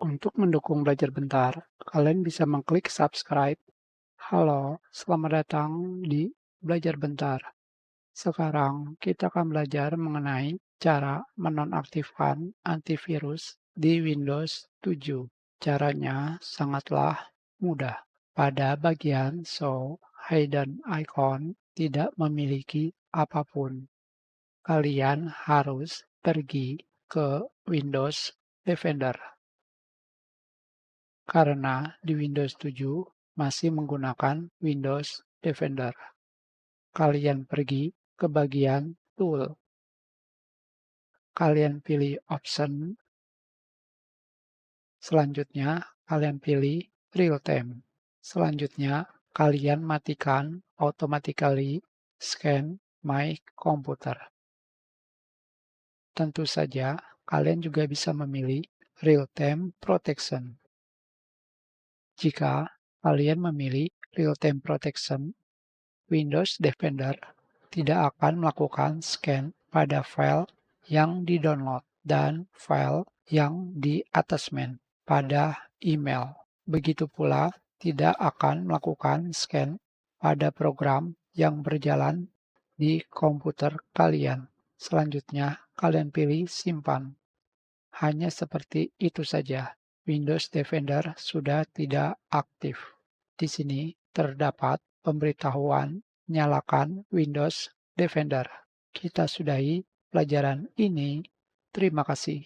Untuk mendukung Belajar Bentar, kalian bisa mengklik subscribe. Halo, selamat datang di Belajar Bentar. Sekarang kita akan belajar mengenai cara menonaktifkan antivirus di Windows 7. Caranya sangatlah mudah. Pada bagian Show Hidden Icon tidak memiliki apapun. Kalian harus pergi ke Windows Defender. Karena di Windows 7 masih menggunakan Windows Defender. Kalian pergi ke bagian Tool. Kalian pilih Option. Selanjutnya, kalian pilih Real Time. Selanjutnya, kalian matikan Automatically Scan My Computer. Tentu saja, kalian juga bisa memilih Real Time Protection. Jika kalian memilih Real Time Protection, Windows Defender tidak akan melakukan scan pada file yang di-download dan file yang di-attachment pada email. Begitu pula tidak akan melakukan scan pada program yang berjalan di komputer kalian. Selanjutnya, kalian pilih simpan. Hanya seperti itu saja. Windows Defender sudah tidak aktif. Di sini terdapat pemberitahuan nyalakan Windows Defender. Kita sudahi pelajaran ini. Terima kasih.